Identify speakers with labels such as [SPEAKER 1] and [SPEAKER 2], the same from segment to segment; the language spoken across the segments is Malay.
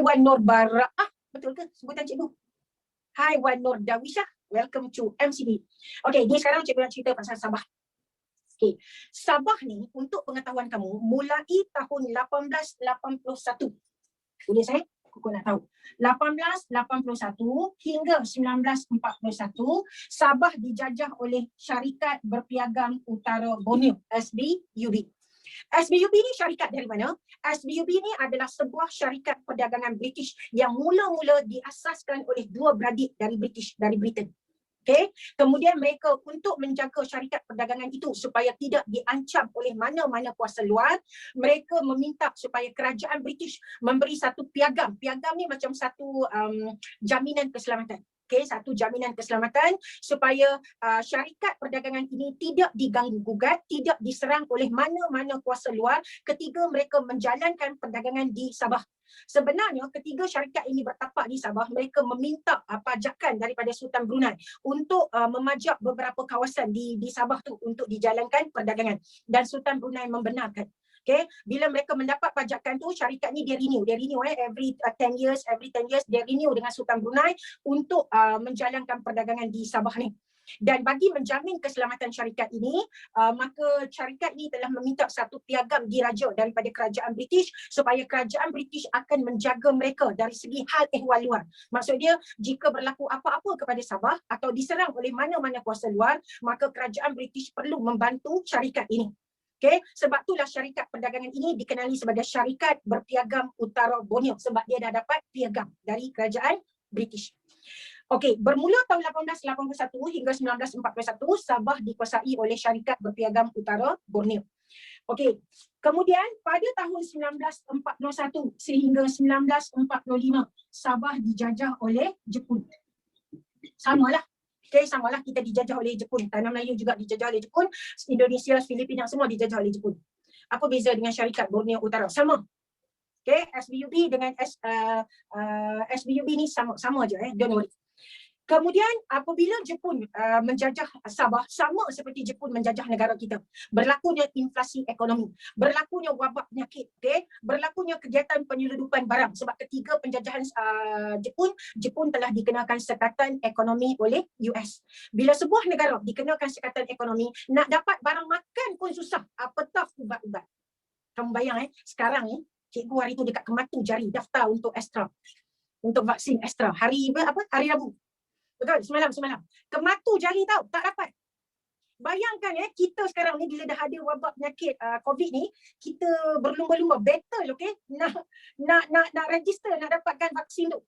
[SPEAKER 1] Wan Nur betul ke sebutan cikgu? Hai Wan Nur Dawisha, welcome to MCB. Okay, ni sekarang cikgu nak cerita pasal Sabah. Okay, Sabah ni untuk pengetahuan kamu mulai tahun 1881. Boleh saya? Kuku nak tahu. 1881 hingga 1941, Sabah dijajah oleh Syarikat Berpiagam Utara Borneo, SBUB. SBUB ni syarikat dari mana? SBUB ni adalah sebuah syarikat perdagangan British yang mula-mula diasaskan oleh dua beradik dari Britain. Okay. Kemudian mereka untuk menjaga syarikat perdagangan itu supaya tidak diancam oleh mana-mana kuasa luar, mereka meminta supaya kerajaan British memberi satu piagam. Piagam ni macam satu jaminan keselamatan. Okay, satu jaminan keselamatan supaya syarikat perdagangan ini tidak diganggu-gugat, tidak diserang oleh mana-mana kuasa luar ketika mereka menjalankan perdagangan di Sabah. Sebenarnya ketika syarikat ini bertapak di Sabah, mereka meminta pajakan daripada Sultan Brunei untuk memajak beberapa kawasan di Sabah tu untuk dijalankan perdagangan, dan Sultan Brunei membenarkan. Okay, bila mereka mendapat pajakan tu, syarikat ni dia renew every 10 years dia renew dengan Sultan Brunei untuk menjalankan perdagangan di Sabah ni. Dan bagi menjamin keselamatan syarikat ini, maka syarikat ini telah meminta satu piagam diraja daripada kerajaan British supaya kerajaan British akan menjaga mereka dari segi hal ehwal luar. Maksud dia, jika berlaku apa-apa kepada Sabah atau diserang oleh mana-mana kuasa luar, maka kerajaan British perlu membantu syarikat ini. Okay, sebab itulah syarikat perdagangan ini dikenali sebagai Syarikat Berpiagam Utara Borneo, sebab dia dah dapat piagam dari kerajaan British. Okey, bermula tahun 1881 hingga 1941, Sabah dikuasai oleh Syarikat Berpiagam Utara Borneo. Okey, kemudian pada tahun 1941 sehingga 1945, Sabah dijajah oleh Jepun. Samalah. Okay, samalah kita dijajah oleh Jepun. Tanah Melayu juga dijajah oleh Jepun. Indonesia, Filipina semua dijajah oleh Jepun. Apa beza dengan Syarikat Borneo Utara? Sama. Okay, SBUB dengan SBUB ni sama aja, don't worry. Kemudian apabila Jepun menjajah Sabah, sama seperti Jepun menjajah negara kita, berlakunya inflasi ekonomi, berlakunya wabak penyakit, okay? Berlakunya kegiatan penyeludupan barang, sebab ketika penjajahan Jepun telah dikenakan sekatan ekonomi oleh US. Bila sebuah negara dikenakan sekatan ekonomi, nak dapat barang makan pun susah, apatah ubat-ubat. Kamu bayang sekarang ni cikgu hari tu dekat Kematu Jari daftar untuk Astra, untuk vaksin Astra hari Rabu. Betul, semalam. Kematu Jari tahu, tak dapat. Bayangkan kita sekarang ni bila dah ada wabak penyakit COVID ni, kita berlumba-lumba battle, okay? Nak register, nak dapatkan vaksin tu.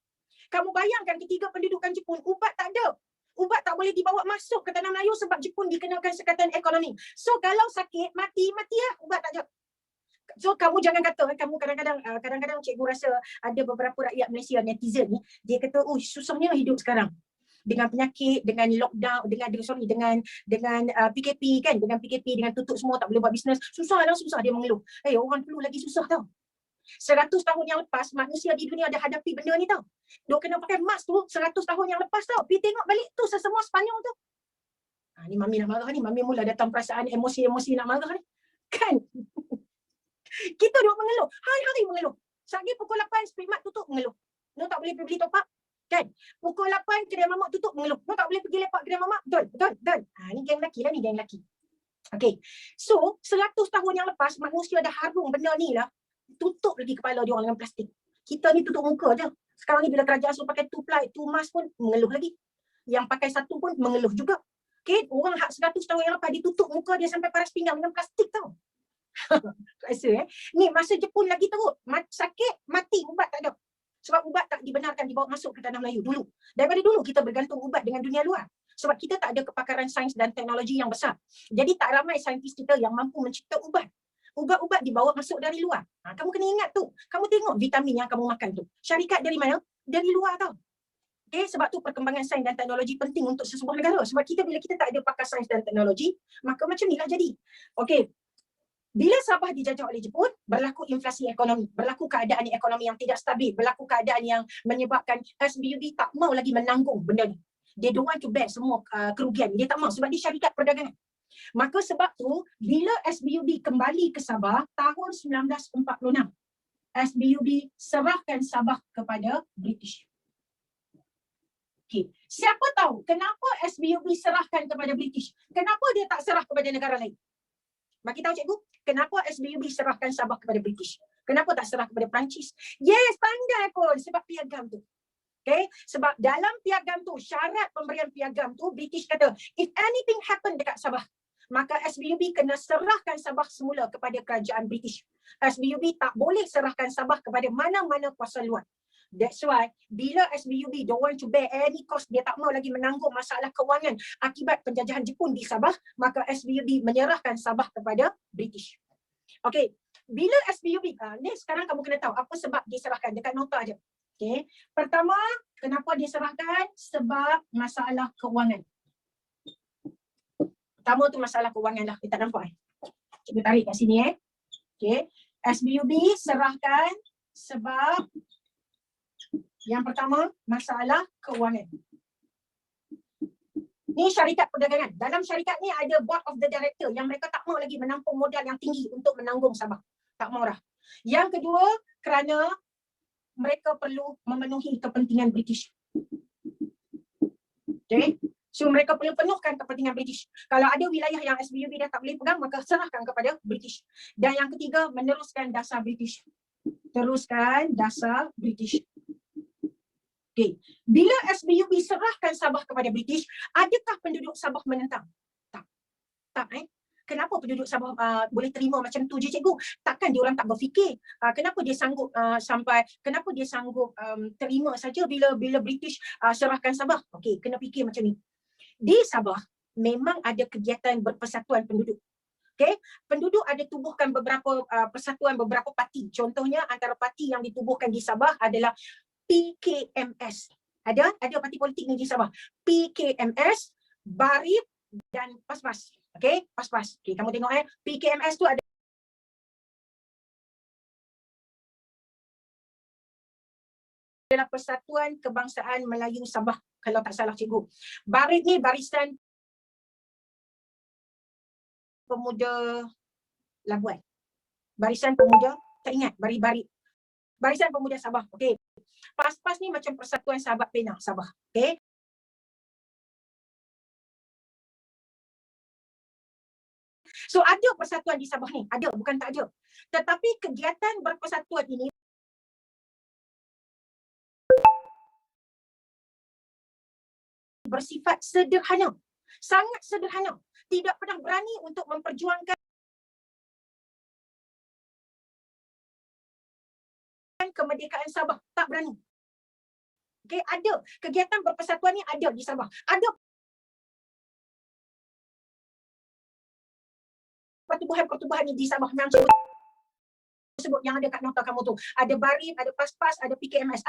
[SPEAKER 1] Kamu bayangkan ketika pendudukan Jepun, ubat tak ada. Ubat tak boleh dibawa masuk ke tanah Melayu sebab Jepun dikenakan sekatan ekonomi. So kalau sakit, mati lah, ubat tak ada. So kamu jangan kata, kamu kadang-kadang cikgu rasa ada beberapa rakyat Malaysia netizen ni, dia kata, susahnya hidup sekarang. Dengan penyakit, dengan lockdown, dengan PKP kan, dengan PKP, dengan tutup semua, tak boleh buat bisnes, susah dia mengeluh. Orang dulu lagi susah tau. 100 tahun yang lepas manusia di dunia ada hadapi benda ni tau. Dok kena pakai mask tu 100 tahun yang lepas tau. Pergi tengok balik tu sesemua Sepanyol tu. Ni mami nak marah ni, mami mula datang perasaan emosi nak marah ni. Kan? Kita duk mengeluh, hari-hari mengeluh. Sehari pukul 8 Speedmart tutup mengeluh. No tak boleh pergi beli top up. Kan? Pukul 8 kedai mamak tutup mengeluh. No tak boleh pergi lepak kedai mamak. Betul. Ni geng lelaki lah, ni geng lelaki. Okay. So 100 tahun yang lepas manusia dah harung benda ni lah. Tutup lagi kepala dia orang dengan plastik. Kita ni tutup muka je. Sekarang ni bila kerajaan suruh pakai 2 mask pun mengeluh lagi. Yang pakai 1 pun mengeluh juga. Okay. Orang 100 tahun yang lepas ditutup muka dia sampai paras pinggang dengan plastik tau. Rasa ni masa Jepun lagi teruk. Sakit, mati, ubat tak ada. Sebab ubat tak dibenarkan dibawa masuk ke tanah Melayu dulu. Daripada dulu kita bergantung ubat dengan dunia luar. Sebab kita tak ada kepakaran sains dan teknologi yang besar. Jadi tak ramai saintis kita yang mampu mencipta ubat. Ubat-ubat dibawa masuk dari luar. Kamu kena ingat tu. Kamu tengok vitamin yang kamu makan tu. Syarikat dari mana? Dari luar tau. Okay, sebab tu perkembangan sains dan teknologi penting untuk sesebuah negara. Sebab bila kita tak ada pakar sains dan teknologi, maka macam inilah jadi. Okay. Bila Sabah dijajah oleh Jepun, berlaku inflasi ekonomi, berlaku keadaan ekonomi yang tidak stabil, berlaku keadaan yang menyebabkan SBUB tak mau lagi menanggung benda ni. They don't want to bear semua kerugian. Dia tak mau sebab dia syarikat perdagangan. Maka sebab tu, bila SBUB kembali ke Sabah tahun 1946, SBUB serahkan Sabah kepada British. Okay. Siapa tahu kenapa SBUB serahkan kepada British? Kenapa dia tak serah kepada negara lain? Bagi tahu cikgu, kenapa SBUB serahkan Sabah kepada British? Kenapa tak serah kepada Perancis? Yes, pandai pun sebab piagam tu. Okay, sebab dalam piagam tu, syarat pemberian piagam tu, British kata, if anything happen dekat Sabah, maka SBUB kena serahkan Sabah semula kepada kerajaan British. SBUB tak boleh serahkan Sabah kepada mana-mana kuasa luar. That's why bila SBUB don't want to bear any cost, dia tak mau lagi menanggung masalah kewangan akibat penjajahan Jepun di Sabah, maka SBUB menyerahkan Sabah kepada British. Okay, bila SBUB, ni sekarang kamu kena tahu apa sebab diserahkan, dekat nota aja. Okay, pertama, kenapa diserahkan? Sebab masalah kewangan. Pertama tu masalah kewangan lah, kita nampak Cikgu tarik kat sini Okay, SBUB serahkan sebab yang pertama, masalah kewangan. Ni syarikat perdagangan. Dalam syarikat ni ada board of the director yang mereka tak mau lagi menampung modal yang tinggi untuk menanggung Sabah. Tak mau dah. Yang kedua, kerana mereka perlu memenuhi kepentingan British. Okay. So mereka perlu penuhkan kepentingan British. Kalau ada wilayah yang SBUB dah tak boleh pegang, maka serahkan kepada British. Dan yang ketiga, meneruskan dasar British. Teruskan dasar British. Okay. Bila SBUB serahkan Sabah kepada British, adakah penduduk Sabah menentang? Tak. Tak Kenapa penduduk Sabah boleh terima macam tu je cikgu? Takkan diorang tak berfikir? Kenapa dia sanggup kenapa dia sanggup terima saja bila British serahkan Sabah? Okey, kena fikir macam ni. Di Sabah memang ada kegiatan berpersatuan penduduk. Okay, penduduk ada tubuhkan beberapa persatuan, beberapa parti. Contohnya antara parti yang ditubuhkan di Sabah adalah PKMS. Ada parti politik ni di Sabah. PKMS, Barib dan PAS-PAS. Okey, PAS-PAS. Okey, kamu tengok PKMS tu adalah Persatuan Kebangsaan Melayu Sabah kalau tak salah cikgu. Barib ni Barisan Pemuda Labuan. Barisan Pemuda, tak ingat, Barib. Barisan Pemuda Sabah. Okey. PAS-PAS ni macam Persatuan Sahabat Pena Sabah. Okey. So ada persatuan di Sabah ni, ada, bukan tak ada. Tetapi kegiatan berpersatuan ini bersifat sederhana. Sangat sederhana. Tidak pernah berani untuk memperjuangkan kemerdekaan Sabah. Tak berani. Okay, ada. Kegiatan berpersatuan ni ada di Sabah. Ada pertubuhan-pertubuhan ni di Sabah. Memang sebut yang ada kat nota kamu tu. Ada Barib, ada PAS-PAS, ada PKMS.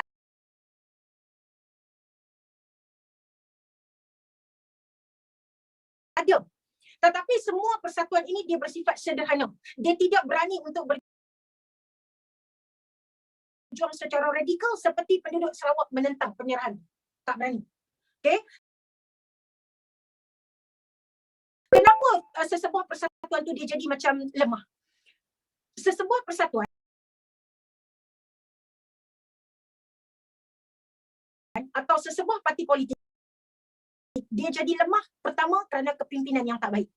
[SPEAKER 1] Ada. Tetapi semua persatuan ini dia bersifat sederhana. Dia tidak berani untuk berjuang secara radikal seperti penduduk Sarawak menentang penyerahan. Tak berani. Okay? Kenapa sesebuah persatuan tu dia jadi macam lemah? Sesebuah persatuan atau sesebuah parti politik dia jadi lemah pertama kerana kepimpinan yang tak baik.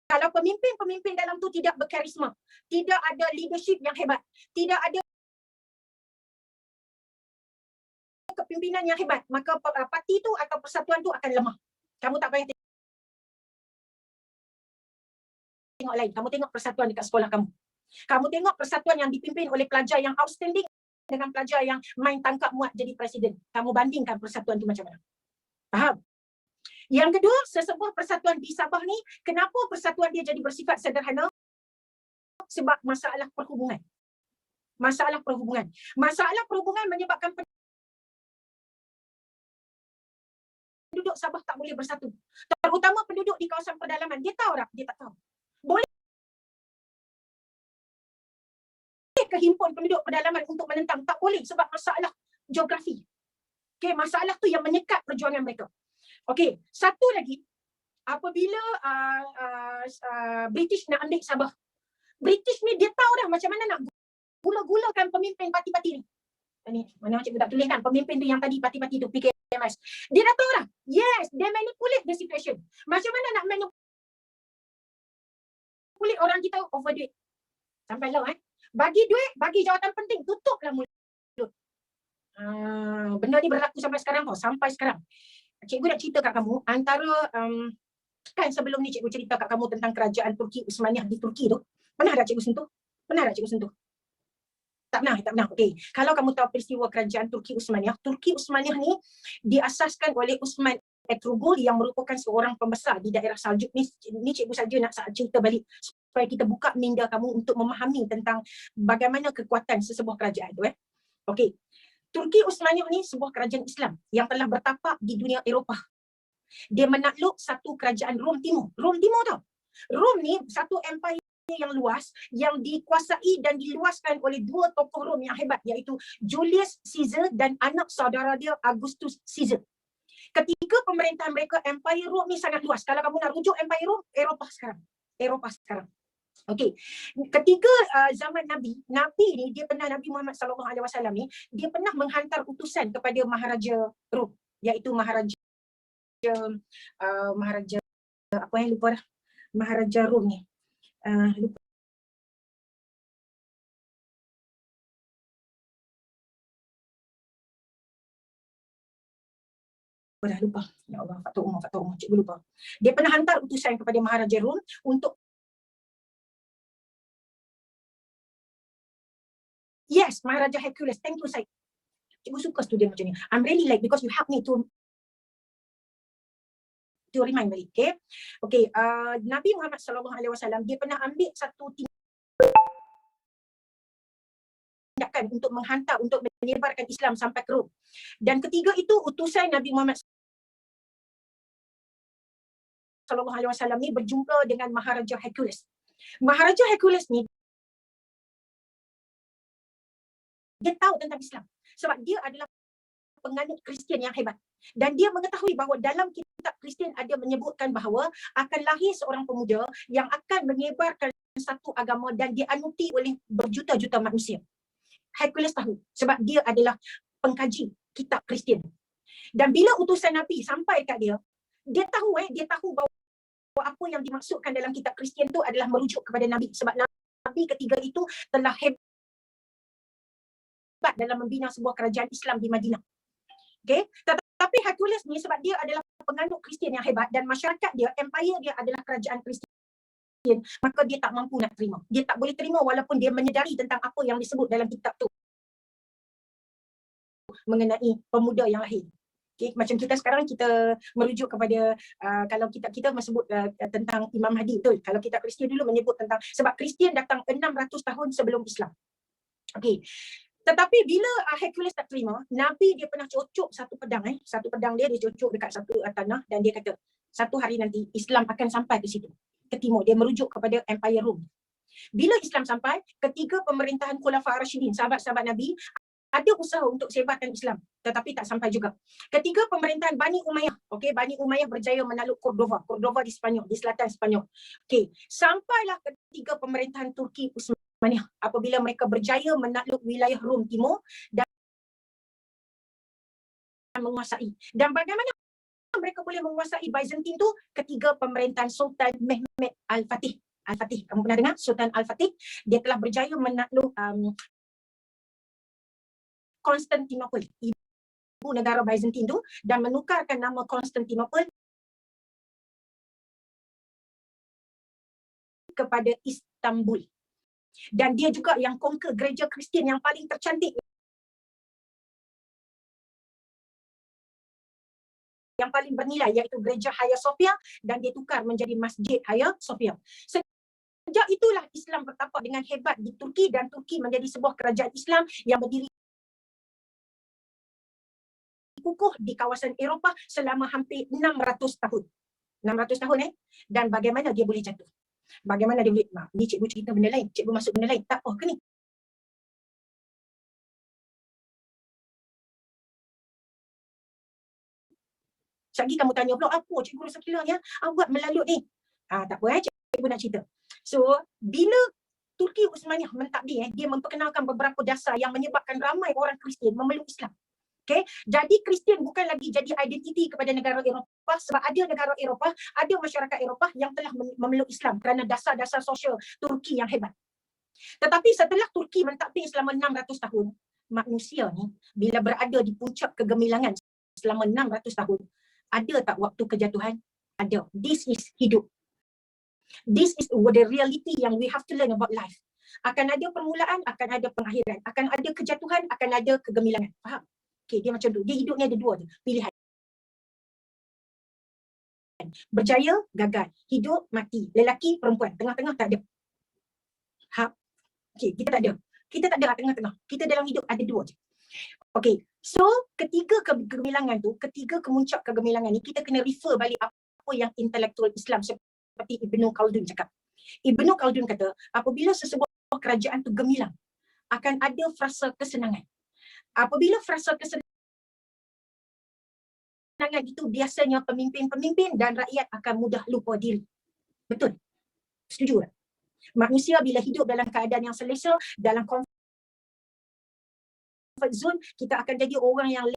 [SPEAKER 1] Kalau pemimpin-pemimpin dalam tu tidak berkarisma, tidak ada leadership yang hebat, tidak ada kepimpinan yang hebat, maka parti tu atau persatuan tu akan lemah. Kamu tak payah tengok lain, kamu tengok persatuan dekat sekolah kamu. Kamu tengok persatuan yang dipimpin oleh pelajar yang outstanding dengan pelajar yang main tangkap muat jadi presiden. Kamu bandingkan persatuan tu macam mana? Faham? Yang kedua, sesebuah persatuan di Sabah ni, kenapa persatuan dia jadi bersifat sederhana? Sebab masalah perhubungan. Masalah perhubungan. Masalah perhubungan menyebabkan penduduk Sabah tak boleh bersatu. Terutama penduduk di kawasan pedalaman. Dia tahu tak? Dia tak tahu. Boleh kehimpun penduduk pedalaman untuk menentang? Tak boleh sebab masalah geografi. Okay, masalah tu yang menyekat perjuangan mereka. Okey, satu lagi, apabila British nak ambil Sabah. British ni dia tahu dah macam mana nak gula-gulakan pemimpin parti-parti ni. Ni mana cikgu tak tulis kan, pemimpin tu yang tadi parti-parti tu PKMS. Dia dah tahu dah. Yes, they manipulate the situation. Macam mana nak manipulate orang kita over duit. Sampai lah bagi duit, bagi jawatan penting, tutuplah mulut. Benda ni berlaku sampai sekarang tau, sampai sekarang. Cikgu nak cerita kat kamu, antara kan sebelum ni cikgu cerita kat kamu tentang kerajaan Turki Uthmaniyah di Turki tu. Pernah tak cikgu sentuh? Pernah tak cikgu sentuh? Tak pernah. Okey. Kalau kamu tahu peristiwa kerajaan Turki Uthmaniyah ni diasaskan oleh Uthman Ertugrul yang merupakan seorang pembesar di daerah Saljuk ni. Ini cikgu saja nak cerita balik supaya kita buka minda kamu untuk memahami tentang bagaimana kekuatan sesebuah kerajaan tu. Okey. Turki Uthmaniyah ni sebuah kerajaan Islam yang telah bertapak di dunia Eropah. Dia menakluk satu kerajaan Rom Timur. Rom Timur tau. Rom ni satu empire yang luas yang dikuasai dan diluaskan oleh dua tokoh Rom yang hebat, iaitu Julius Caesar dan anak saudara dia Augustus Caesar. Ketika pemerintahan mereka, empire Rom ni sangat luas. Kalau kamu nak rujuk empire Rom, Eropah sekarang. Okey. Ketika zaman Nabi ni dia pernah, Nabi Muhammad SAW ni dia pernah menghantar utusan kepada Maharaja Rom, iaitu Maharaja apa yang lupa dah. Maharaja Rom ni. Lupa. Dah lupa. Ya Allah, Fatul Umar, cikgu lupa. Dia pernah hantar utusan kepada Maharaja Rom untuk yes, Maharaja Hercules. Thank you, Syed. Cikgu suka student macam ni. I'm really like because you help me to remind balik. Okay. Nabi Muhammad SAW dia pernah ambil satu tindakan untuk menghantar, untuk menyebarkan Islam sampai ke Rom. Dan ketiga itu utusan Nabi Muhammad SAW ni berjumpa dengan Maharaja Hercules. Maharaja Hercules ni dia tahu tentang Islam sebab dia adalah penganut Kristian yang hebat. Dan dia mengetahui bahawa dalam kitab Kristian ada menyebutkan bahawa akan lahir seorang pemuda yang akan menyebarkan satu agama dan dianuti oleh berjuta-juta manusia. Hercules tahu sebab dia adalah pengkaji kitab Kristian. Dan bila utusan Nabi sampai kat dia, dia tahu bahawa apa yang dimaksudkan dalam kitab Kristian tu adalah merujuk kepada Nabi sebab Nabi ketiga itu telah hebat dalam membina sebuah kerajaan Islam di Madinah. Okay? Tetapi Hercules ni sebab dia adalah penganut Kristian yang hebat dan masyarakat dia, empire dia adalah kerajaan Kristian, maka dia tak mampu nak terima. Dia tak boleh terima walaupun dia menyedari tentang apa yang disebut dalam kitab tu mengenai pemuda yang lahir. Okay? Macam kita sekarang kita merujuk kepada kalau kita menyebut tentang Imam Mahdi, betul. Kalau kitab Kristian dulu menyebut tentang, sebab Kristian datang 600 tahun sebelum Islam. Okay. Tetapi bila Hercules tak terima, Nabi dia pernah cocok satu pedang dia cocok dekat satu tanah dan dia kata satu hari nanti Islam akan sampai ke situ, ke timur. Dia merujuk kepada Empire Rom. Bila Islam sampai, ketiga pemerintahan Khulafa Rashidin, sahabat-sahabat Nabi, ada usaha untuk sebarkan Islam tetapi tak sampai juga. Ketiga pemerintahan Bani Umayyah, Bani Umayyah berjaya menakluk Cordova di Spanyol, di selatan Spanyol. Sampailah ketiga pemerintahan Turki Uthmaniyah apabila mereka berjaya menakluk wilayah Rom Timur dan menguasai. Dan bagaimana mereka boleh menguasai Byzantine tu? Ketiga pemerintahan Sultan Mehmed Al-Fatih. Kamu pernah dengar Sultan Al-Fatih? Dia telah berjaya menakluk Konstantinopel, ibu negara Byzantine tu, dan menukarkan nama Konstantinopel kepada Istanbul. Dan dia juga yang conquer gereja Kristian yang paling tercantik, yang paling bernilai, iaitu gereja Hagia Sophia, dan dia tukar menjadi Masjid Hagia Sophia. Sejak itulah Islam bertapak dengan hebat di Turki dan Turki menjadi sebuah kerajaan Islam yang berdiri kukuh di kawasan Eropah selama hampir 600 tahun. 600 tahun Dan bagaimana dia boleh jatuh? Bagaimana dia boleh, ni cikgu cerita benda lain, cikgu masuk benda lain. Tak apa ke ni? Sekali kamu tanya pula, apa Cikgu Rosakilanya buat melalut ni? Tak apa cikgu nak cerita. So, bila Turki Utsmaniyah mentadbir, dia memperkenalkan beberapa dasar yang menyebabkan ramai orang Kristian memeluk Islam. Okay? Jadi Kristian bukan lagi jadi identiti kepada negara Eropah, sebab ada negara Eropah, ada masyarakat Eropah yang telah memeluk Islam kerana dasar-dasar sosial Turki yang hebat. Tetapi setelah Turki mentadbir selama 600 tahun, manusia ni bila berada di puncak kegemilangan selama 600 tahun, ada tak waktu kejatuhan? Ada. This is hidup. This is the reality yang we have to learn about life. Akan ada permulaan, akan ada pengakhiran. Akan ada kejatuhan, akan ada kegemilangan. Faham? Okay, dia macam tu. Dia hidup ni ada dua tu, pilihan. Berjaya, gagal. Hidup, mati. Lelaki, perempuan. Tengah-tengah tak ada. Okay, kita tak ada. Kita tak ada tengah-tengah. Kita dalam hidup ada dua je. Okay, so ketiga kegemilangan tu, ketiga kemuncak kegemilangan ni, kita kena refer balik apa yang intelektual Islam seperti Ibnu Khaldun cakap. Ibnu Khaldun kata, apabila sesebuah kerajaan tu gemilang, akan ada frasa kesenangan. Apabila frasa kesenangan itu, biasanya pemimpin-pemimpin dan rakyat akan mudah lupa diri. Betul? Setuju tak? Manusia bila hidup dalam keadaan yang selesa, dalam comfort zone, kita akan jadi orang yang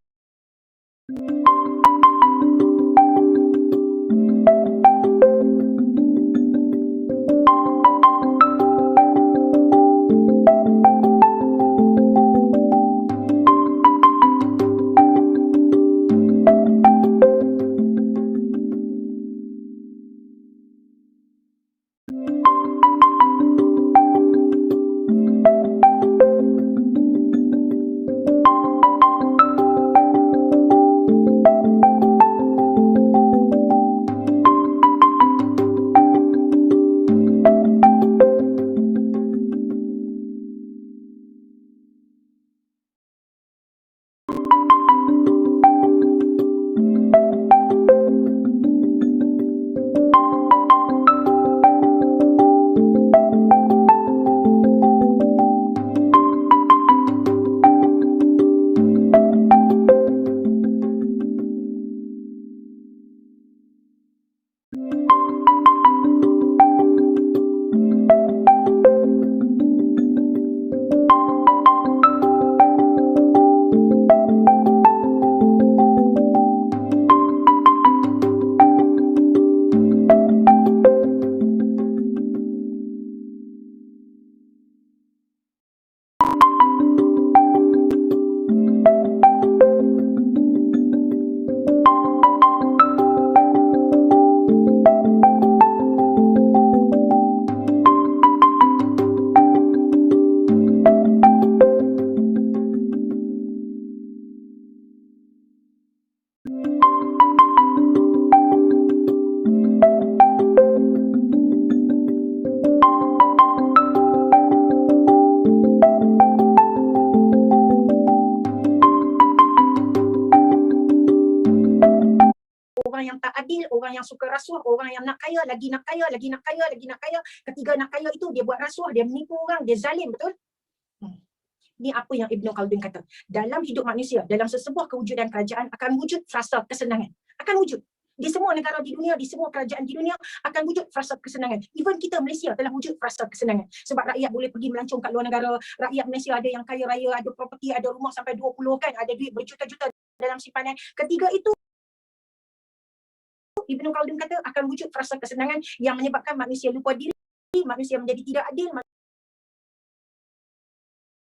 [SPEAKER 1] orang yang tak adil, orang yang suka rasuah, orang yang nak kaya, lagi nak kaya, lagi nak kaya, lagi nak kaya. Ketiga nak kaya itu, dia buat rasuah, dia menipu orang, dia zalim, betul? Ni apa yang Ibnu Khaldun kata. Dalam hidup manusia, dalam sesebuah kewujudan kerajaan akan wujud frasa kesenangan. Akan wujud. Di semua negara di dunia, di semua kerajaan di dunia akan wujud frasa kesenangan. Even kita Malaysia telah wujud frasa kesenangan. Sebab rakyat boleh pergi melancong kat luar negara. Rakyat Malaysia ada yang kaya raya, ada properti, ada rumah sampai 20 kan, ada duit berjuta-juta dalam simpanan. Ketiga itu, Ibnu Khaldun kata akan wujud frasa kesenangan yang menyebabkan manusia lupa diri, manusia menjadi tidak adil,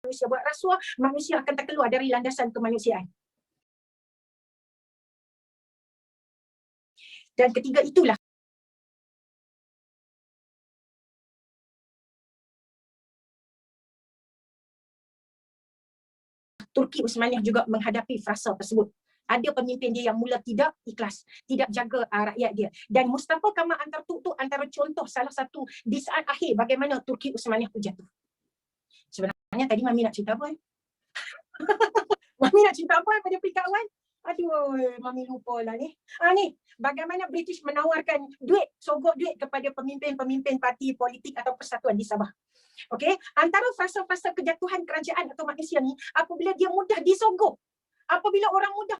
[SPEAKER 1] manusia buat rasuah, manusia akan terkeluar dari landasan kemanusiaan. Dan ketiga itulah Turki Utsmaniyah juga menghadapi frasa tersebut. Ada pemimpin dia yang mula tidak ikhlas, tidak jaga rakyat dia. Dan Mustafa Kamal Atatürk tu antara contoh salah satu di saat akhir bagaimana Turki Utsmaniyah tu jatuh. Sebenarnya tadi Mami nak cerita apa? Mami nak cerita apa pada peringkat awal? Aduh, Mami lupa lah ni. Ni, bagaimana British menawarkan duit, sogok duit kepada pemimpin-pemimpin parti politik atau persatuan di Sabah. Okey, antara fasa-fasa kejatuhan kerajaan atau manusia ni, apabila dia mudah disogok, apabila orang mudah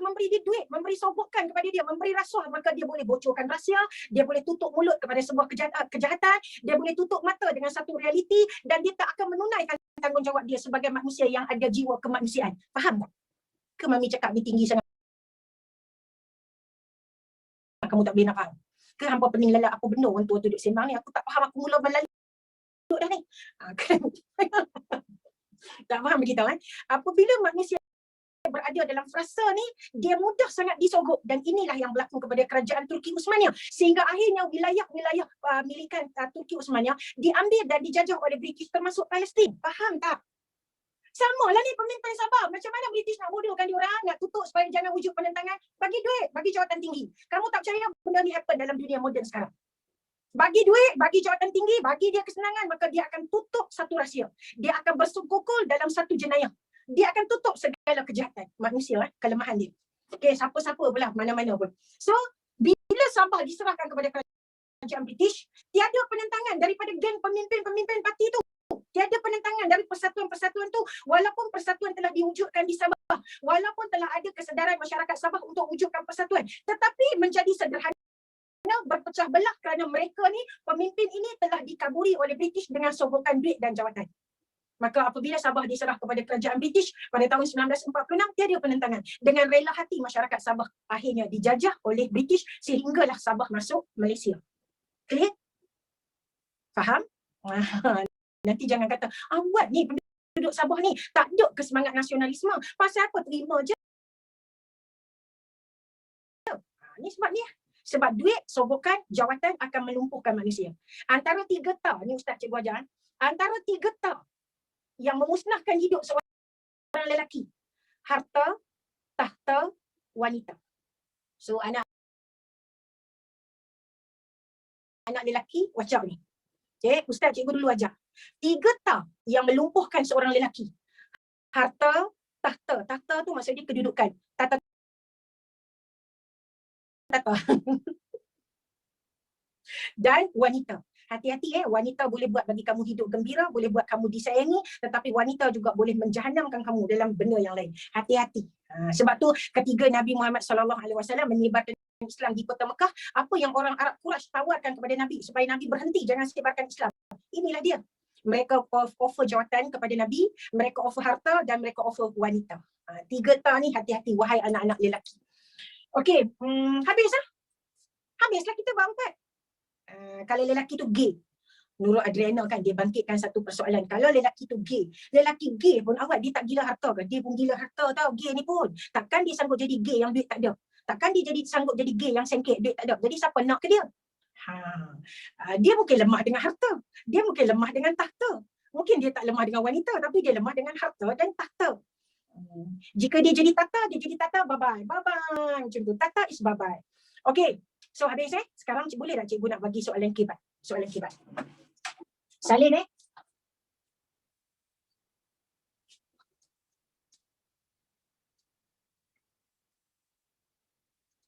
[SPEAKER 1] memberi dia duit, memberi sogokan kepada dia, memberi rasuah, maka dia boleh bocorkan rahsia, dia boleh tutup mulut kepada sebuah kejahatan, dia boleh tutup mata dengan satu realiti dan dia tak akan menunaikan tanggungjawab dia sebagai manusia yang ada jiwa kemanusiaan. Faham tak? Ke Mami cakap ni tinggi sangat? Kamu tak boleh nak faham? Ke hampa pening lalak apa benda orang tua tu duduk sembang ni? Aku tak faham, aku mula melalut dah ni. Kan? Tak faham kita kan? Apabila manusia berada dalam frasa ni, dia mudah sangat disogok dan inilah yang berlaku kepada kerajaan Turki Uthmaniyah sehingga akhirnya wilayah-wilayah milikan Turki Uthmaniyah diambil dan dijajah oleh British termasuk Palestin. Faham tak? Sama lah ni pemimpin Sabah. Macam mana British nak bodohkan diorang, nak tutup supaya jangan wujud penentangan? Bagi duit, bagi jawatan tinggi. Kamu tak percaya benda ni happen dalam dunia moden sekarang? Bagi duit, bagi jawatan tinggi, bagi dia kesenangan, maka dia akan tutup satu rahsia. Dia akan bersungkukul dalam satu jenayah. Dia akan tutup segala kejahatan manusia, kelemahan dia. Okey, siapa-siapa pula, mana-mana pun. So, bila Sabah diserahkan kepada kerajaan British, tiada penentangan daripada geng pemimpin-pemimpin parti tu. Tiada penentangan dari persatuan-persatuan tu, walaupun persatuan telah diwujudkan di Sabah, walaupun telah ada kesedaran masyarakat Sabah untuk wujudkan persatuan, tetapi menjadi sederhana berpecah belah kerana mereka ni, pemimpin ini telah dikaburi oleh British dengan sogokan duit dan jawatan. Maka apabila Sabah diserah kepada kerajaan British pada tahun 1946, tiada penentangan. Dengan rela hati masyarakat Sabah akhirnya dijajah oleh British sehinggalah Sabah masuk Malaysia. Clear? Faham? Nanti jangan kata, awak ni penduduk Sabah ni tak ada kesemangat nasionalisme. Pasal apa terima je? Ni sebab ni. Sebab duit, sogokan, jawatan akan melumpuhkan manusia. Antara 3 ta, ni Ustaz Cikgu ajar, antara 3 ta yang memusnahkan hidup seorang lelaki. Harta, tahta, wanita. So anak lelaki, watch out ni. Okay, Ustaz Cikgu dulu ajar. 3 ta yang melumpuhkan seorang lelaki. Harta, tahta. Tahta tu maksudnya kedudukan. Tata. Dan wanita. Hati-hati wanita boleh buat bagi kamu hidup gembira, boleh buat kamu disayangi, tetapi wanita juga boleh menjahanamkan kamu dalam benda yang lain. Hati-hati. Sebab tu ketika Nabi Muhammad SAW menyebarkan Islam di kota Mekah, apa yang orang Arab Quraisy tawarkan kepada Nabi supaya Nabi berhenti jangan sebarkan Islam. Inilah dia. Mereka offer jawatan kepada Nabi, mereka offer harta dan mereka offer wanita. 3 ta ni hati-hati wahai anak-anak lelaki. Okey, habislah kita bab 4. Kalau lelaki tu gay, Nurul Adriana kan dia bangkitkan satu persoalan. Kalau lelaki tu gay, lelaki gay pun awak dia tak gila harta ke? Dia pun gila harta tau, gay ni pun. Takkan dia sanggup jadi gay yang duit tak ada? Takkan dia sanggup jadi gay yang sengkit duit tak ada? Jadi siapa nak ke dia? Dia mungkin lemah dengan harta. Dia mungkin lemah dengan tahta. Mungkin dia tak lemah dengan wanita, tapi dia lemah dengan harta dan tahta. Jika dia jadi tata, bye-bye. Bye-bye. Macam tu. Tata is bye-bye. Okay. So habis sekarang boleh tak cikgu nak bagi soalan kibat? Soalan kibat. Salin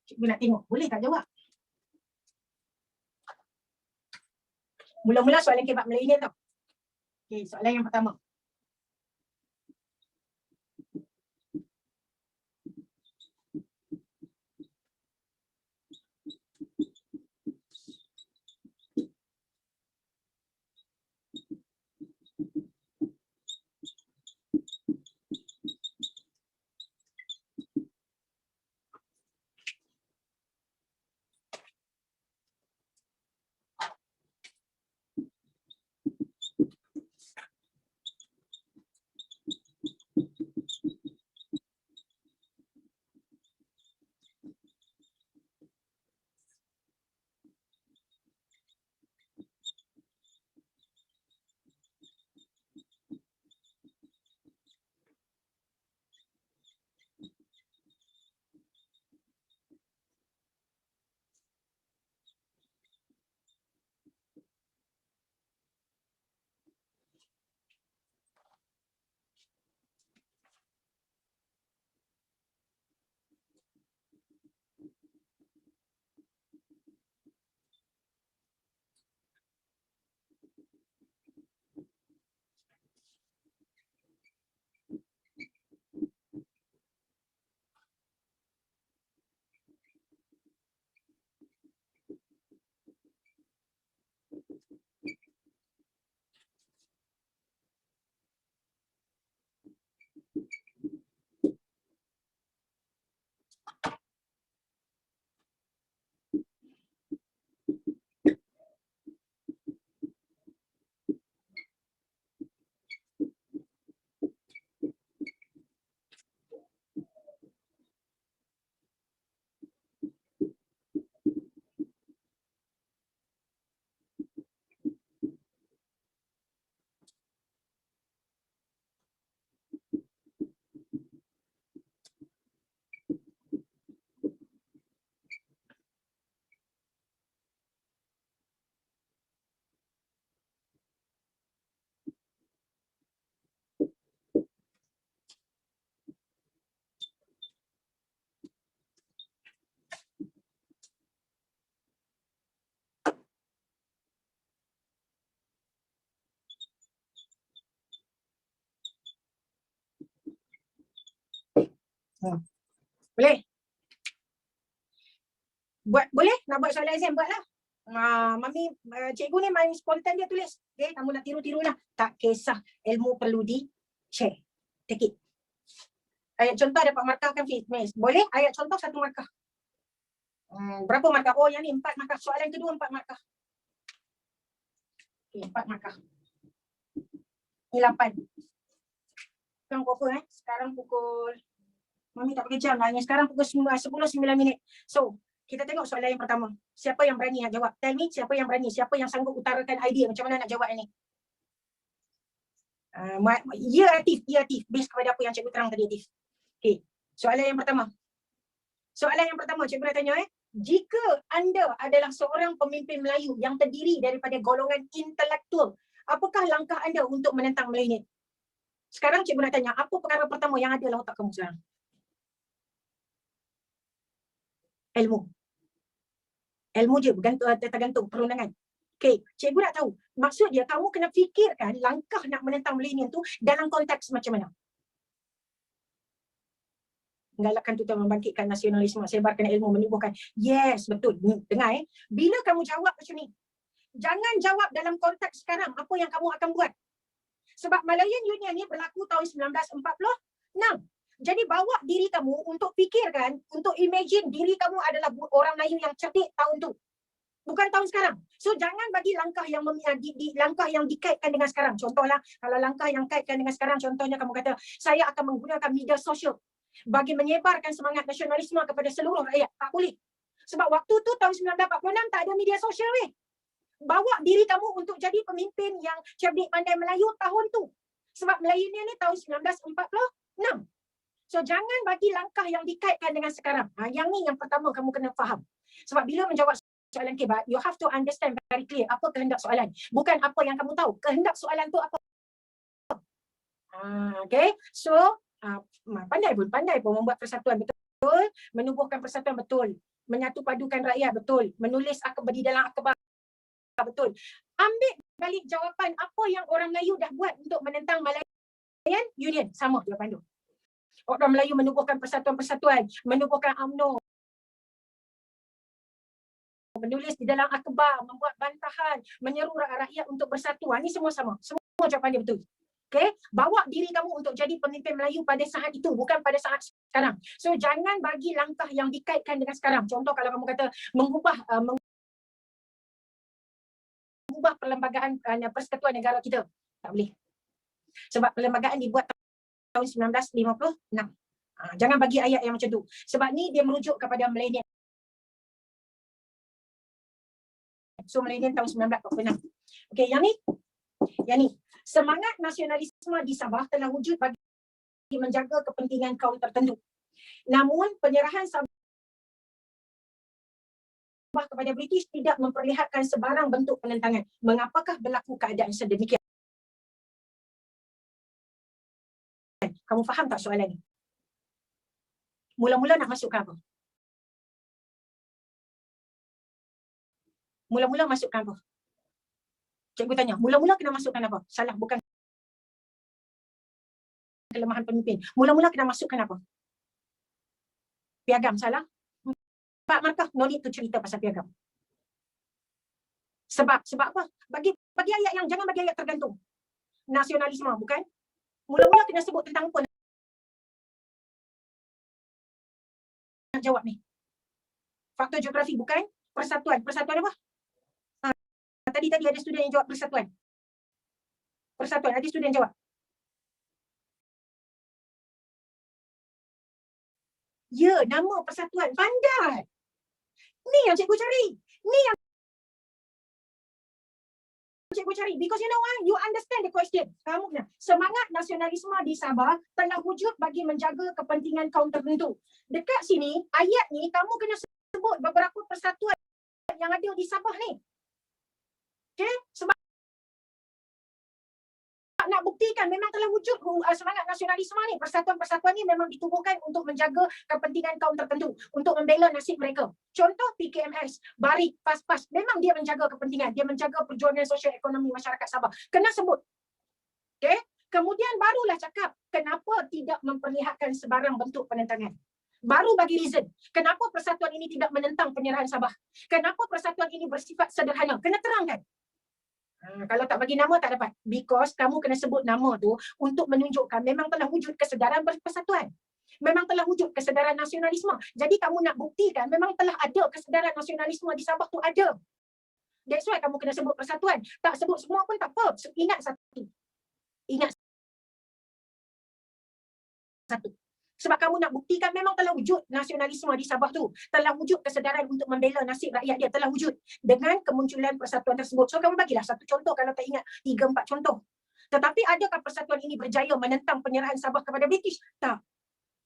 [SPEAKER 1] cikgu nak tengok. Boleh tak jawab? Mula-mula soalan kibat Melayu tau. Okay, soalan yang pertama. Boleh? Boleh? Nak buat soalan exam, buatlah. Mami, cikgu ni main spontan dia tulis. Okay, kamu nak tiru-tirulah. Tak kisah. Ilmu perlu di-share. Take it. Ayat contoh dapat markah kan, Miss? Boleh? Ayat contoh 1 markah. Berapa markah? Oh, yang ni 4 markah. Soalan kedua 4 markah. Okay, 4 markah. Ni 8. Sekarang pukul Sekarang pukul, Mami tak pakai jam lah. Sekarang pukul 10:09. So, kita tengok soalan yang pertama. Siapa yang berani nak jawab? Tell me siapa yang berani, siapa yang sanggup utarakan idea macam mana nak jawab ini. Ya Atif, based kepada apa yang cikgu terang tadi, Atif. Okay, soalan yang pertama. Cikgu nak tanya jika anda adalah seorang pemimpin Melayu yang terdiri daripada golongan intelektual, apakah langkah anda untuk menentang Melayu ni? Sekarang cikgu nak tanya, apa perkara pertama yang ada dalam otak kamu sekarang? Ilmu je, tergantung perundangan. Okay, cikgu nak tahu, maksud dia kamu kena fikirkan langkah nak menentang milenial tu dalam konteks macam mana. Menggalakkan tujuan membangkitkan nasionalisme, sebarkan ilmu, menyubuhkan. Yes, betul. Dengar bila kamu jawab macam ni, jangan jawab dalam konteks sekarang apa yang kamu akan buat. Sebab Malayan Union ni berlaku tahun 1946. Jadi bawa diri kamu untuk fikirkan, untuk imagine diri kamu adalah orang Melayu yang cerdik tahun tu. Bukan tahun sekarang. So jangan bagi langkah yang langkah yang dikaitkan dengan sekarang. Contohlah, kalau langkah yang kaitkan dengan sekarang, contohnya kamu kata, saya akan menggunakan media sosial bagi menyebarkan semangat nasionalisme kepada seluruh rakyat. Tak boleh. Sebab waktu tu tahun 1946 tak ada media sosial weh. Bawa diri kamu untuk jadi pemimpin yang cerdik pandai Melayu tahun tu. Sebab Melayu ni tahun 1946. So jangan bagi langkah yang dikaitkan dengan sekarang. Yang ni yang pertama kamu kena faham. Sebab bila menjawab soalan kebat, you have to understand very clear apa kehendak soalan. Bukan apa yang kamu tahu. Kehendak soalan tu apa. Okay. So pandai pun membuat persatuan betul, menubuhkan persatuan betul, menyatu padukan rakyat betul, menulis di dalam akhbar betul. Ambil balik jawapan apa yang orang Melayu dah buat untuk menentang Malayan Union. Sama jawapan tu. Orang Melayu menubuhkan persatuan-persatuan, menubuhkan UMNO, menulis di dalam akhbar, membuat bantahan, menyeru rakyat untuk bersatu. Ini semua sama. Semua jawapan dia betul. Okay? Bawa diri kamu untuk jadi pemimpin Melayu pada saat itu, bukan pada saat sekarang. So jangan bagi langkah yang dikaitkan dengan sekarang. Contoh kalau kamu kata mengubah perlembagaan persekutuan negara kita. Tak boleh. Sebab perlembagaan dibuat tahun 1956. Jangan bagi ayat yang macam tu. Sebab ni dia merujuk kepada milenial. So milenial tahun 1946. Okey, yang ni. Semangat nasionalisme di Sabah telah wujud bagi menjaga kepentingan kaum tertentu. Namun penyerahan Sabah kepada British tidak memperlihatkan sebarang bentuk penentangan. Mengapakah berlaku keadaan sedemikian? Kamu faham tak soalan ni? Mula-mula nak masukkan apa? Mula-mula masukkan apa? Cikgu tanya, mula-mula kena masukkan apa? Salah, bukan kelemahan pemimpin. Mula-mula kena masukkan apa? Piagam, salah? 4 markah, no need to cerita pasal piagam. Sebab apa? Bagi ayat yang, jangan bagi ayat tergantung. Nasionalisme, bukan? Mula-mula kena sebut tentang apa? Nak jawab ni. Faktor geografi, bukan? Persatuan. Persatuan apa? Tadi ada student yang jawab persatuan. Persatuan, ada student jawab. Ya, nama persatuan. Pandai. Ni yang cikgu cari. Ni yang cikgu cari. Because you know what? You understand the question. Kamu kena. Semangat nasionalisme di Sabah telah wujud bagi menjaga kepentingan kaum tertentu. Dekat sini, ayat ni kamu kena sebut beberapa persatuan yang ada di Sabah ni. Okay? Sebab nak buktikan memang telah wujud semangat nasionalisme ni. Persatuan-persatuan ni memang ditubuhkan untuk menjaga kepentingan kaum tertentu, untuk membela nasib mereka. Contoh PKMS, Barik, PAS-PAS, memang dia menjaga kepentingan, dia menjaga perjuangan sosial ekonomi masyarakat Sabah. Kena sebut. Okay? Kemudian barulah cakap kenapa tidak memperlihatkan sebarang bentuk penentangan. Baru bagi reason. Kenapa persatuan ini tidak menentang penyerahan Sabah? Kenapa persatuan ini bersifat sederhana? Kena terangkan. Kalau tak bagi nama tak dapat. Because kamu kena sebut nama tu untuk menunjukkan memang telah wujud kesedaran persatuan. Memang telah wujud kesedaran nasionalisme. Jadi kamu nak buktikan memang telah ada kesedaran nasionalisme di Sabah tu ada. That's why kamu kena sebut persatuan. Tak sebut semua pun tak apa. Ingat satu. Ingat satu. Sebab kamu nak buktikan memang telah wujud nasionalisme di Sabah tu. Telah wujud kesedaran untuk membela nasib rakyat dia. Telah wujud dengan kemunculan persatuan tersebut. So kamu bagilah satu contoh kalau tak ingat 3-4 contoh. Tetapi adakah persatuan ini berjaya menentang penyerahan Sabah kepada British? Tak.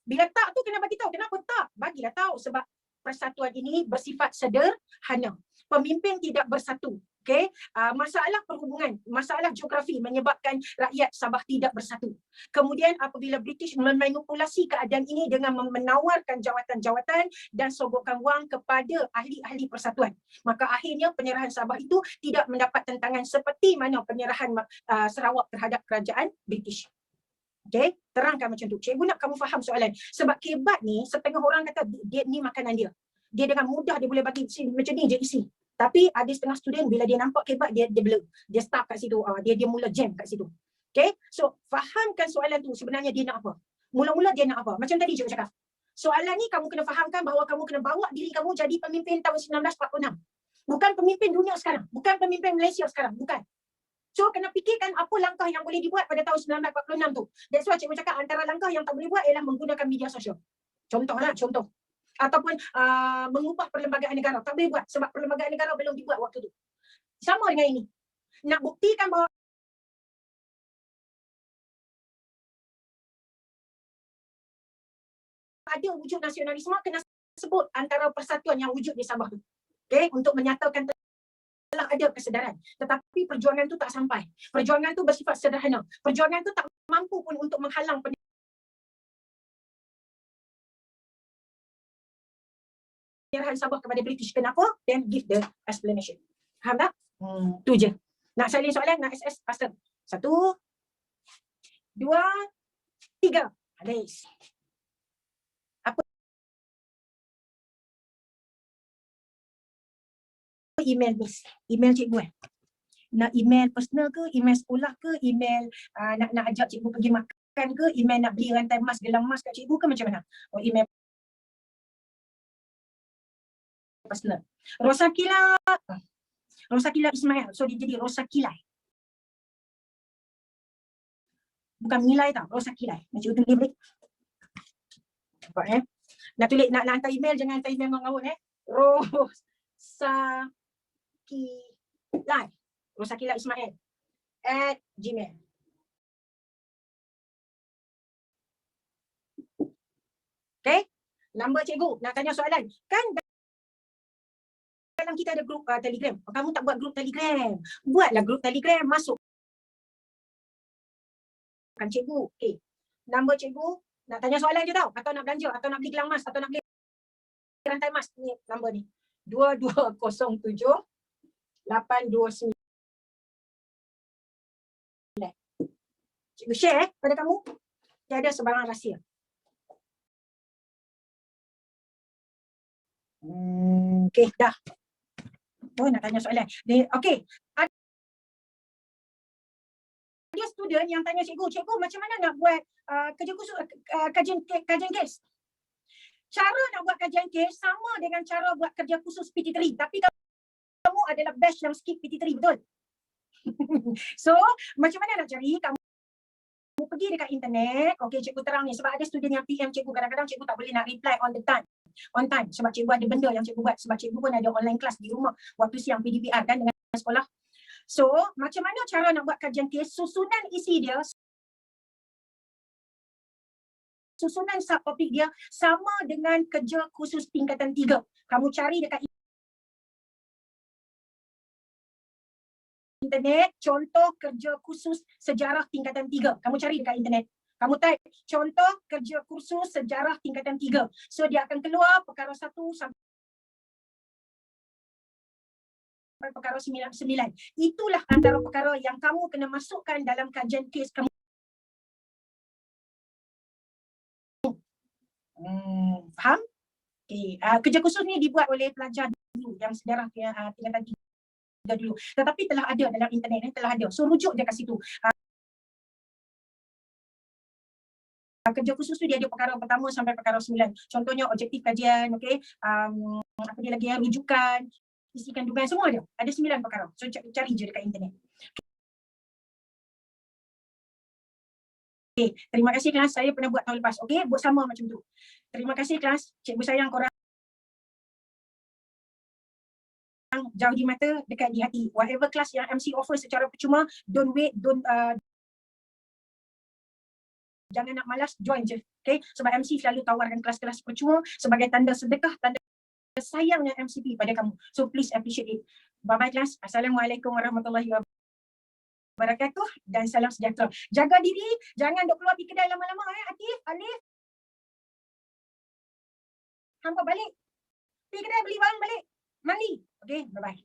[SPEAKER 1] Bila tak tu kena bagi tahu. Kenapa tak? Bagilah tahu sebab persatuan ini bersifat sederhana. Pemimpin tidak bersatu. Okay? Masalah perhubungan, masalah geografi menyebabkan rakyat Sabah tidak bersatu. Kemudian apabila British memanipulasi keadaan ini dengan menawarkan jawatan-jawatan dan sogokkan wang kepada ahli-ahli persatuan, maka akhirnya penyerahan Sabah itu tidak mendapat tentangan seperti mana penyerahan Sarawak terhadap kerajaan British. Okay, terangkan macam tu. Cikgu nak kamu faham soalan. Sebab kebat ni, setengah orang kata dia ni makanan dia. Dia dengan mudah dia boleh bagi macam ni je isi. Tapi ada setengah student bila dia nampak kebat dia blur. Dia stuck kat situ. Dia mula jam kat situ. Okay, so fahamkan soalan tu sebenarnya dia nak apa. Mula-mula dia nak apa. Macam tadi cikgu cakap. Soalan ni kamu kena fahamkan bahawa kamu kena bawa diri kamu jadi pemimpin tahun 1946. Bukan pemimpin dunia sekarang. Bukan pemimpin Malaysia sekarang. Bukan. So kena fikirkan apa langkah yang boleh dibuat pada tahun 1946 tu. That's why cikgu cakap antara langkah yang tak boleh buat ialah menggunakan media sosial. Contohlah, contoh. Ataupun mengubah perlembagaan negara. Tak boleh buat sebab perlembagaan negara belum dibuat waktu tu. Sama dengan ini. Nak buktikan bahawa ada wujud nasionalisme, kena sebut antara persatuan yang wujud di Sabah tu. Okay? Untuk menyatakan telah ada kesedaran. Tetapi perjuangan tu tak sampai. Perjuangan tu bersifat sederhana. Perjuangan tu tak mampu pun untuk menghalang penyerahan Sabah kepada British. Kenapa? Then give the explanation. Faham tak? Tu je. Nak salin soalan, nak SS, faster. 1, 2, 3. Habis. Apa email miss? Email cikgu nak email personal ke, email sekolah ke, email nak ajak cikgu pergi makan ke, email nak beli rantai emas, gelang emas kat cikgu ke, macam mana? Oh, email personal. Rosakila Ismail. So dia jadi Rosakilai. Bukan nilai tau, Rosakilai. Macam tu dia boleh. Nampak Nak tulis, nak hantar email, jangan hantar email ngawut Rosakila Ismail @gmail. Okay? Nombor cikgu, nak tanya soalan. Kan dalam kita ada grup Telegram. Kamu tak buat grup Telegram. Buatlah grup Telegram, masuk. Kan cikgu. Okay. Nombor cikgu, nak tanya soalan je tau. Atau nak belanja, atau nak beli gelang emas, atau nak beli rantai emas. Ni nombor ni. 2207 829. Cikgu share pada kamu. Tiada sebarang rahsia. Okay, dah. Oh, nak tanya soalan. Okay. Ada student yang tanya cikgu, macam mana nak buat kerja khusus, kajian kes? Cara nak buat kajian kes sama dengan cara buat kerja khusus PT3. Tapi kamu adalah batch yang skip PT3, betul? So, macam mana nak cari? Kamu pergi dekat internet. Okay, cikgu terang ni. Sebab ada student yang PM cikgu. Kadang-kadang cikgu tak boleh nak reply on time. Sebab cikgu ada benda yang cikgu buat. Sebab cikgu pun ada online class di rumah. Waktu siang PDPR kan dengan sekolah. So, macam mana cara nak buat kajian kes? Susunan isi dia, susunan subtopik dia sama dengan kerja khusus tingkatan 3. Kamu cari dekat internet, contoh kerja khusus sejarah tingkatan 3. Kamu cari dekat internet. Kamu type contoh kerja khusus sejarah tingkatan 3. So, dia akan keluar perkara 1 sampai perkara 99. Itulah antara perkara yang kamu kena masukkan dalam kajian kes kamu. Faham? Okay. Kerja khusus ni dibuat oleh pelajar dulu yang sejarah tingkatan 3 dulu. Tetapi telah ada dalam internet ni, telah ada. So rujuk dia kat situ. Kerja khusus tu dia ada perkara pertama sampai perkara 9. Contohnya objektif kajian, okey. Apa dia lagi, rujukan, isi kandungan, semua ada. Ada 9 perkara. So cari je dekat internet. Okay. Terima kasih kelas, saya pernah buat tahun lepas. Okey, buat sama macam tu. Terima kasih kelas, cikgu sayang korang jauh di mata, dekat di hati. Whatever kelas yang MC offer secara percuma, don't wait, jangan nak malas, join je. Okay? Sebab MC selalu tawarkan kelas-kelas percuma sebagai tanda sedekah, tanda sayangnya MCP pada kamu. So please appreciate it. Bye-bye kelas. Assalamualaikum warahmatullahi wabarakatuh dan salam sejahtera. Jaga diri, jangan duk keluar pergi kedai lama-lama. Atif, Alif. Hampa balik. Pergi kedai beli barang balik. Mandi. Okay, bye-bye.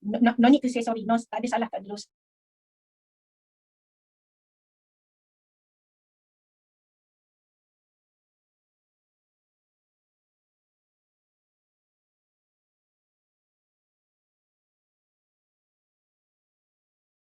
[SPEAKER 1] No need to say sorry. No, tak ada salah, tak ada dosa.